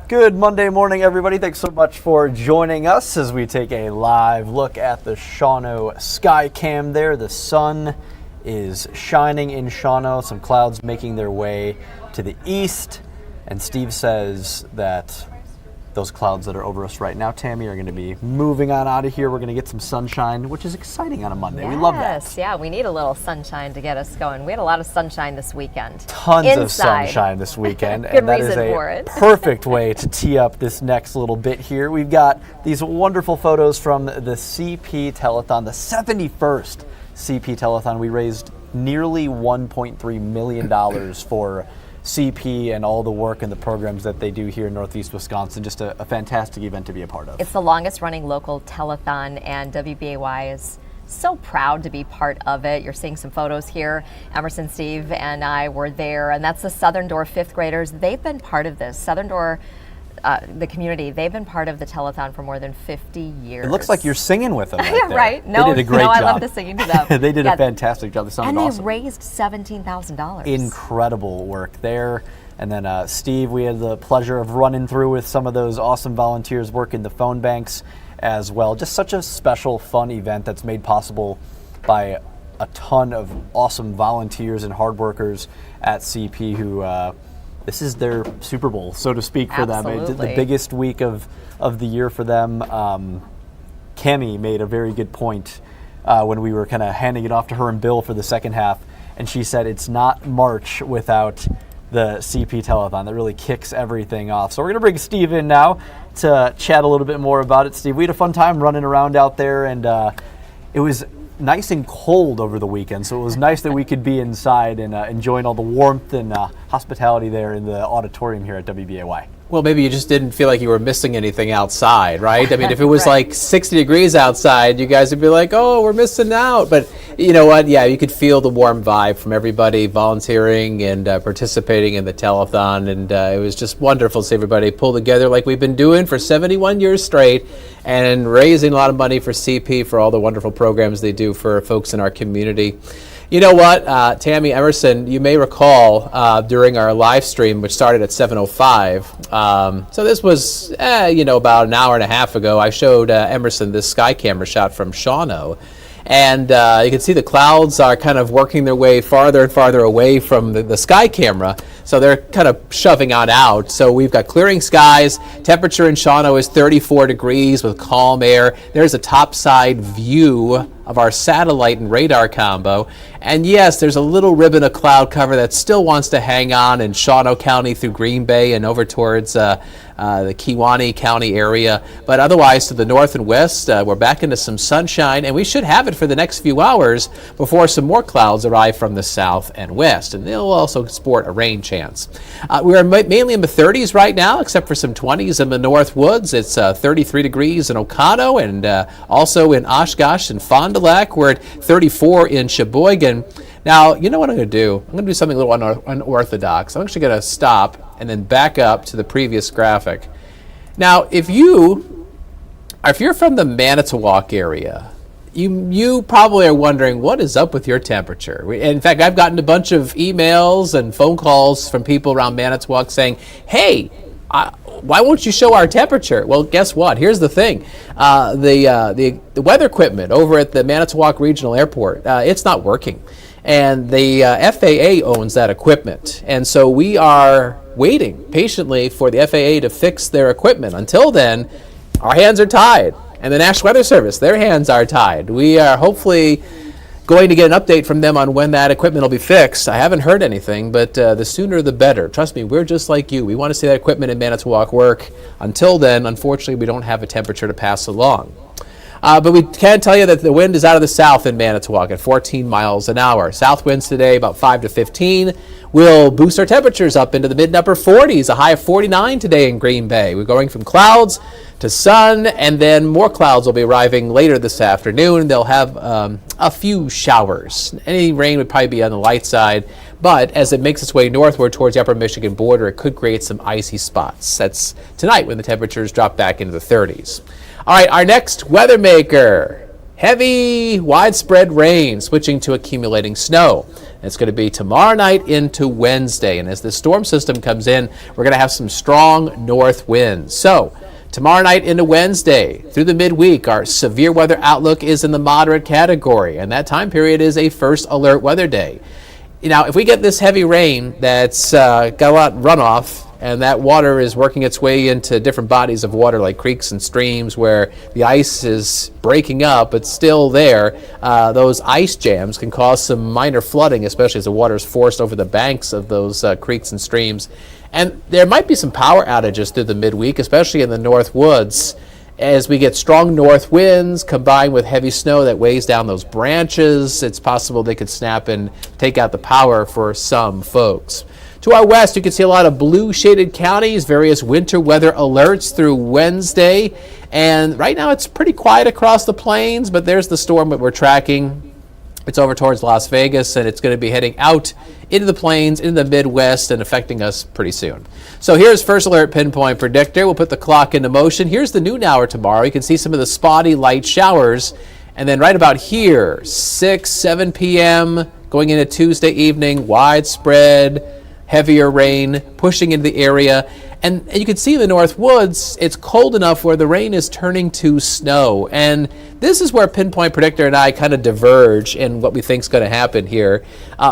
Good Monday morning, everybody. Thanks so much for joining us as we take a live look at the Shawano sky cam there. The sun is shining in Shawano, some clouds making their way to the east, and Steve says that those clouds that are over us right now, Tammy, are going to be moving on out of here. We're going to get some sunshine, which is exciting on a Monday. Yes, we love that. Yes, yeah, we need a little sunshine to get us going. We had a lot of sunshine this weekend. Tons of sunshine this weekend. Good and that reason is for a it. perfect way to tee up this next little bit here. We've got these wonderful photos from the CP Telethon, the 71st CP Telethon. We raised nearly $1.3 million for CP and all the work and the programs that they do here in Northeast Wisconsin. Just a fantastic event to be a part of. It's the longest running local telethon, and WBAY is so proud to be part of it. You're seeing some photos here. Emerson, Steve, and I were there, and that's the Southern Door fifth graders. They've been part of this. Southern Door, the community, they've been part of the telethon for more than 50 years. It looks like you're singing with them right there. Right? No, they did a great job. I love the singing to them. They did a fantastic job. They sounded awesome. And they raised $17,000. Incredible work there. And then Steve, we had the pleasure of running through with some of those awesome volunteers working the phone banks as well. Just such a special, fun event that's made possible by a ton of awesome volunteers and hard workers at CP who this is their Super Bowl, so to speak, for them. It's the biggest week of the year for them. Tammy made a very good point when we were kind of handing it off to her and Bill for the second half, and she said it's not March without the CP Telethon. That really kicks everything off. So we're going to bring Steve in now to chat a little bit more about it. Steve, we had a fun time running around out there, and it was nice and cold over the weekend, so it was nice that we could be inside and enjoying all the warmth and hospitality there in the auditorium here at WBAY. Well, maybe you just didn't feel like you were missing anything outside, right? I mean, if it was like 60 degrees outside, you guys would be like, oh, we're missing out. But you know what? Yeah, you could feel the warm vibe from everybody volunteering and participating in the telethon. And it was just wonderful to see everybody pull together like we've been doing for 71 years straight and raising a lot of money for CP for all the wonderful programs they do for folks in our community. You know what, Tammy, Emerson, you may recall during our live stream, which started at 7:05, so this was, about an hour and a half ago, I showed Emerson this sky camera shot from Shawano. And you can see the clouds are kind of working their way farther and farther away from the sky camera. So they're kind of shoving on out. So we've got clearing skies. Temperature in Shawano is 34 degrees with calm air. There's a topside view of our satellite and radar combo. And yes, there's a little ribbon of cloud cover that still wants to hang on in Shawano County through Green Bay and over towards the Kewaunee County area. But otherwise, to the north and west, we're back into some sunshine, and we should have it for the next few hours before some more clouds arrive from the south and west. And they'll also sport a rain chance. We are mainly in the 30s right now, except for some 20s in the North Woods. It's 33 degrees in Oconto, and also in Oshkosh and Fond du Lac. We're at 34 in Sheboygan. Now, you know what I'm going to do? I'm going to do something a little unorthodox. I'm actually going to stop and then back up to the previous graphic. Now, if you're from the Manitowoc area, you probably are wondering, what is up with your temperature? In fact, I've gotten a bunch of emails and phone calls from people around Manitowoc saying, hey, why won't you show our temperature? Well, guess what? Here's the thing. The weather equipment over at the Manitowoc Regional Airport, it's not working. And the FAA owns that equipment. And so we are waiting patiently for the FAA to fix their equipment. Until then, our hands are tied. And the National Weather Service, their hands are tied. We are hopefully going to get an update from them on when that equipment will be fixed. I haven't heard anything, but the sooner the better. Trust me, we're just like you. We want to see that equipment in Manitowoc work. Until then, unfortunately, we don't have a temperature to pass along. But we can tell you that the wind is out of the south in Manitowoc at 14 miles an hour. South winds today about 5 to 15 will boost our temperatures up into the mid and upper 40s, a high of 49 today in Green Bay. We're going from clouds to sun, and then more clouds will be arriving later this afternoon. They'll have a few showers. Any rain would probably be on the light side, but as it makes its way northward towards the upper Michigan border, it could create some icy spots. That's tonight when the temperatures drop back into the 30s. All right, our next weather maker. Heavy, widespread rain switching to accumulating snow. It's going to be tomorrow night into Wednesday. And as the storm system comes in, we're going to have some strong north winds. So tomorrow night into Wednesday, through the midweek, our severe weather outlook is in the moderate category, and that time period is a first alert weather day. Now, if we get this heavy rain that's got a lot of runoff, and that water is working its way into different bodies of water like creeks and streams where the ice is breaking up but still there, those ice jams can cause some minor flooding, especially as the water is forced over the banks of those creeks and streams. And there might be some power outages through the midweek, especially in the north woods, as we get strong north winds combined with heavy snow that weighs down those branches. It's possible they could snap and take out the power for some folks. To our west, you can see a lot of blue shaded counties, various winter weather alerts through Wednesday. And right now it's pretty quiet across the plains, but there's the storm that we're tracking. It's over towards Las Vegas, and it's going to be heading out into the plains, into the Midwest, and affecting us pretty soon. So here's First Alert Pinpoint Predictor. We'll put the clock into motion. Here's the noon hour tomorrow. You can see some of the spotty light showers. And then right about here, 6, 7 p.m., going into Tuesday evening, widespread heavier rain pushing into the area. And you can see in the north woods, it's cold enough where the rain is turning to snow. And this is where Pinpoint Predictor and I kind of diverge in what we think is going to happen here.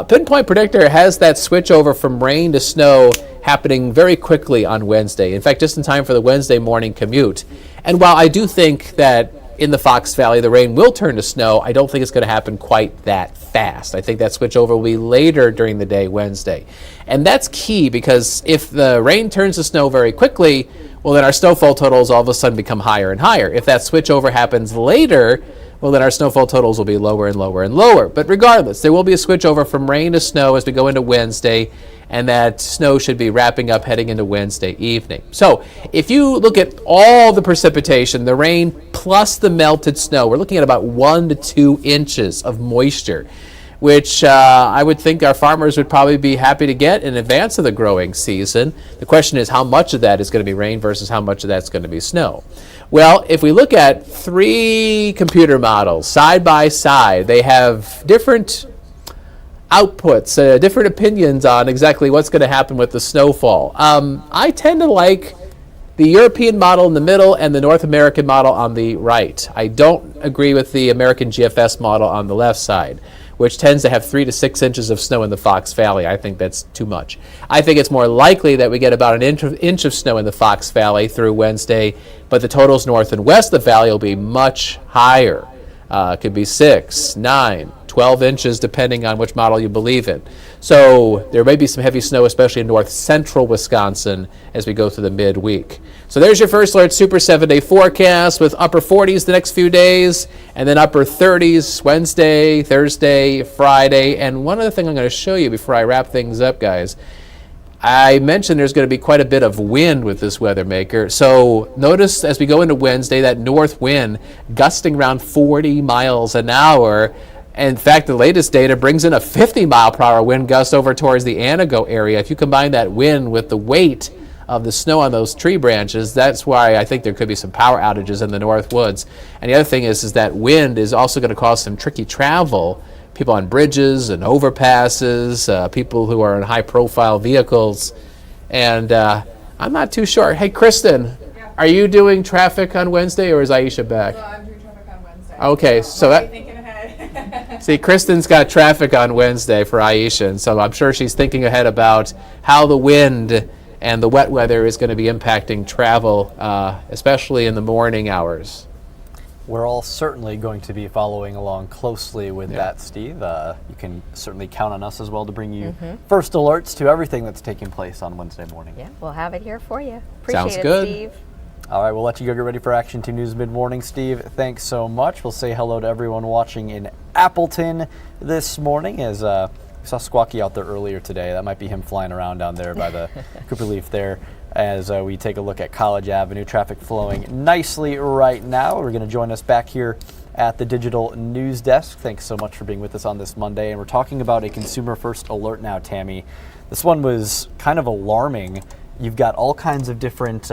Pinpoint Predictor has that switch over from rain to snow happening very quickly on Wednesday. In fact, just in time for the Wednesday morning commute. And while I do think that in the Fox Valley the rain will turn to snow, I don't think it's going to happen quite that fast. I think that switch over will be later during the day Wednesday. And that's key, because if the rain turns to snow very quickly, well, then our snowfall totals all of a sudden become higher and higher. If that switch over happens later, well, then our snowfall totals will be lower and lower and lower. But regardless, there will be a switch over from rain to snow as we go into Wednesday, and that snow should be wrapping up heading into Wednesday evening. So if you look at all the precipitation, the rain plus the melted snow, we're looking at about 1 to 2 inches of moisture, which I would think our farmers would probably be happy to get in advance of the growing season. The question is how much of that is going to be rain versus how much of that's going to be snow. Well, if we look at 3 computer models side by side, they have different outputs, different opinions on exactly what's going to happen with the snowfall. I tend to like the European model in the middle and the North American model on the right. I don't agree with the American GFS model on the left side, which tends to have 3 to 6 inches of snow in the Fox Valley. I think that's too much. I think it's more likely that we get about an inch of snow in the Fox Valley through Wednesday, but the totals north and west of the valley will be much higher. It could be 6, 9, 12 inches, depending on which model you believe in. So there may be some heavy snow, especially in north central Wisconsin, as we go through the midweek. So there's your First Alert Super 7-day forecast with upper 40s the next few days, and then upper 30s Wednesday, Thursday, Friday. And one other thing I'm going to show you before I wrap things up, guys. I mentioned there's going to be quite a bit of wind with this weather maker. So notice as we go into Wednesday, that north wind gusting around 40 miles an hour. In fact, the latest data brings in a 50-mile-per-hour wind gust over towards the Anago area. If you combine that wind with the weight of the snow on those tree branches, that's why I think there could be some power outages in the north woods. And the other thing is that wind is also going to cause some tricky travel. People on bridges and overpasses, people who are in high-profile vehicles. And I'm not too sure. Hey, Kristen, are you doing traffic on Wednesday, or is Aisha back? No, I'm doing traffic on Wednesday. Okay, so that... Thinking ahead. See, Kristen's got traffic on Wednesday for Aisha, and so I'm sure she's thinking ahead about how the wind and the wet weather is going to be impacting travel, especially in the morning hours. We're all certainly going to be following along closely with that, Steve. You can certainly count on us as well to bring you first alerts to everything that's taking place on Wednesday morning. Yeah, we'll have it here for you. Appreciate Sounds it, good. Steve. All right, we'll let you go get ready for Action 2 News mid-morning. Steve, thanks so much. We'll say hello to everyone watching in Appleton this morning, as we saw Squawky out there earlier today. That might be him flying around down there by the Cooper Leaf there. As we take a look at College Avenue, traffic flowing nicely right now. We're going to join us back here at the Digital News Desk. Thanks so much for being with us on this Monday. And we're talking about a consumer first alert now, Tammy. This one was kind of alarming. You've got all kinds of different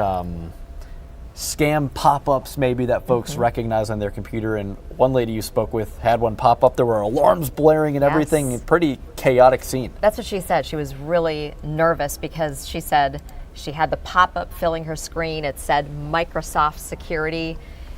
scam pop-ups maybe that folks recognize on their computer. And one lady you spoke with had one pop up. There were alarms blaring and everything. Yes. Pretty chaotic scene. That's what she said. She was really nervous because she said she had the pop-up filling her screen. It said Microsoft Security.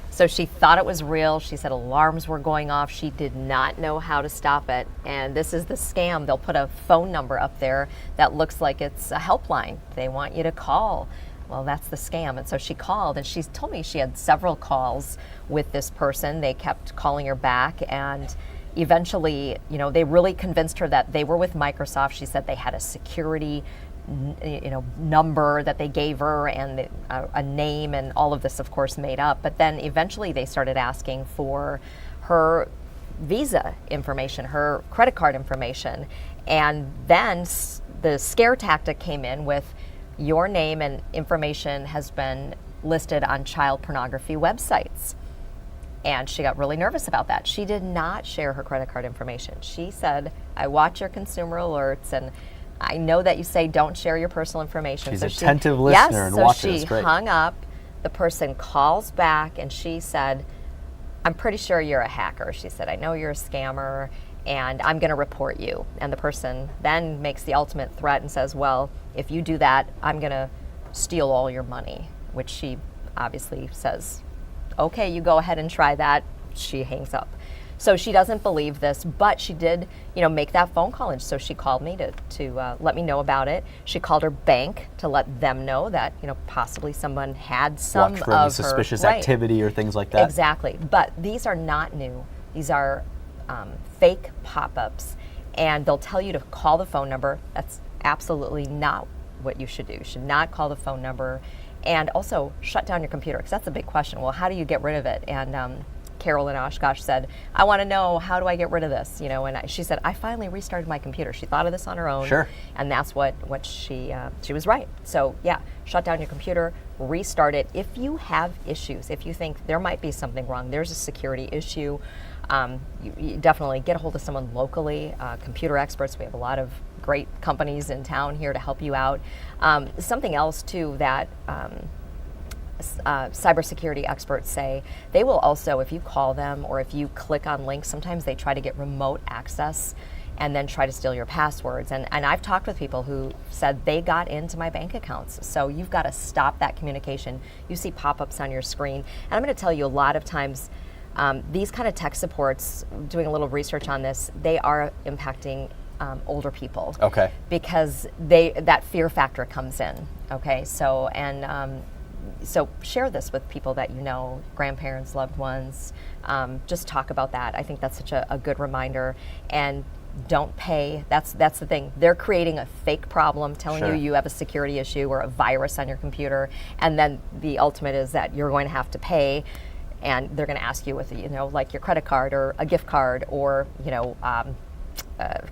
So she thought it was real. She said alarms were going off. She did not know how to stop it. And this is the scam. They'll put a phone number up there that looks like it's a helpline. They want you to call. Well, that's the scam. And so she called, and she told me she had several calls with this person. They kept calling her back, and eventually, they really convinced her that they were with Microsoft. She said they had a security number that they gave her, and a name, and all of this, of course, made up. But then eventually they started asking for her Visa information, her credit card information. And then the scare tactic came in with, your name and information has been listed on child pornography websites. And she got really nervous about that. She did not share her credit card information. She said, I watch your consumer alerts, and I know that you say don't share your personal information. She's an attentive listener and watching. Yes, so she hung up. The person calls back, and she said, I'm pretty sure you're a hacker. She said, I know you're a scammer, and I'm going to report you. And the person then makes the ultimate threat and says, well, if you do that, I'm going to steal all your money, which she obviously says, okay, you go ahead and try that. She hangs up. So she doesn't believe this, but she did, make that phone call. And so she called me to let me know about it. She called her bank to let them know that, possibly someone had some watch for of any her suspicious activity or things like that. Exactly. But these are not new. These are fake pop-ups, and they'll tell you to call the phone number. That's absolutely not what you should do. You should not call the phone number, and also shut down your computer, because that's a big question. Well, how do you get rid of it? And Carol in Oshkosh said, I want to know, how do I get rid of this? She said, I finally restarted my computer. She thought of this on her own. Sure. And that's what she was right. So yeah, shut down your computer, restart it. If you have issues, if you think there might be something wrong, there's a security issue, you definitely get a hold of someone locally, computer experts. We have a lot of great companies in town here to help you out. Something else too that cybersecurity experts say, they will also, if you call them or if you click on links, sometimes they try to get remote access and then try to steal your passwords. And I've talked with people who said they got into my bank accounts. So you've got to stop that communication. You see pop-ups on your screen. And I'm going to tell you, a lot of times, these kind of tech supports, doing a little research on this, they are impacting older people. Okay. Because that fear factor comes in. Okay. So, so share this with people that you know, grandparents, loved ones. Just talk about that. I think that's such a good reminder. And don't pay. That's the thing. They're creating a fake problem, telling Sure. you have a security issue or a virus on your computer, and then the ultimate is that you're going to have to pay. And they're going to ask you with, like your credit card or a gift card, or,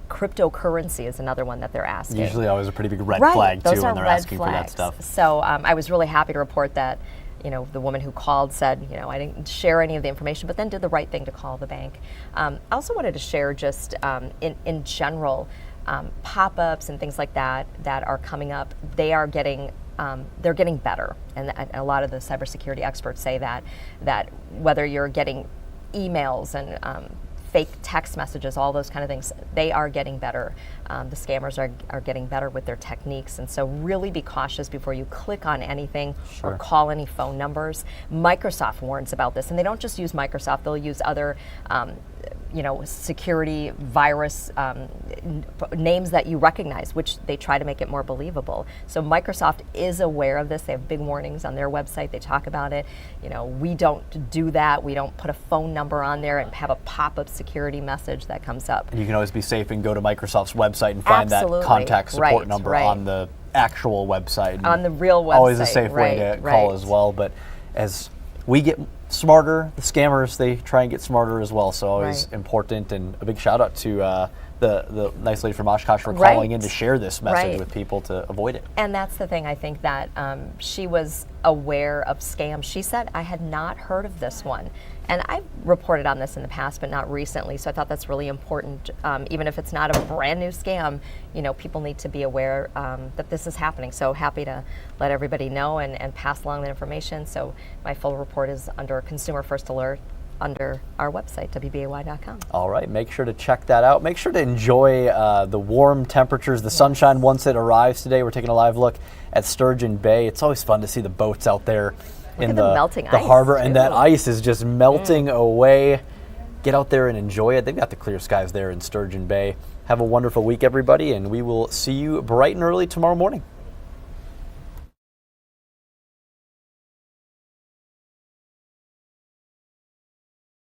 cryptocurrency is another one that they're asking. Usually always a pretty big red Right. flag, Those too, are when they're red asking for that flags. stuff. So I was really happy to report that, the woman who called said, I didn't share any of the information, but then did the right thing to call the bank. I also wanted to share just in general, pop-ups and things like that are coming up. They are getting they're getting better, and a lot of the cybersecurity experts say that whether you're getting emails and fake text messages, all those kind of things, they are getting better. The scammers are getting better with their techniques, and so really be cautious before you click on anything Sure. or call any phone numbers. Microsoft warns about this, and they don't just use Microsoft, they'll use other security virus names that you recognize, which they try to make it more believable. So Microsoft is aware of this. They have big warnings on their website. They talk about it. We don't do that. We don't put a phone number on there and have a pop-up security message that comes up. And you can always be safe and go to Microsoft's website and find Absolutely. that contact support Right, number right. on the actual website. On the real website. Always a safe way to call right. as well. But as we get smarter, the scammers, they try and get smarter as well. So always Right. important. And a big shout out to the nice lady from Oshkosh for Right. calling in to share this message Right. with people to avoid it. And that's the thing, I think that she was aware of scams. She said, I had not heard of this one. And I've reported on this in the past, but not recently, so I thought that's really important. Even if it's not a brand new scam, people need to be aware that this is happening. So happy to let everybody know and pass along that information. So my full report is under Consumer First Alert under our website, WBAY.com. All right, make sure to check that out. Make sure to enjoy the warm temperatures, the sunshine once it arrives today. We're taking a live look at Sturgeon Bay. It's always fun to see the boats out there in at the melting the ice, harbor, and that too. ice is just melting away. Get out there and enjoy it. They've got the clear skies there in Sturgeon Bay. Have a wonderful week, everybody, and we will see you bright and early tomorrow morning.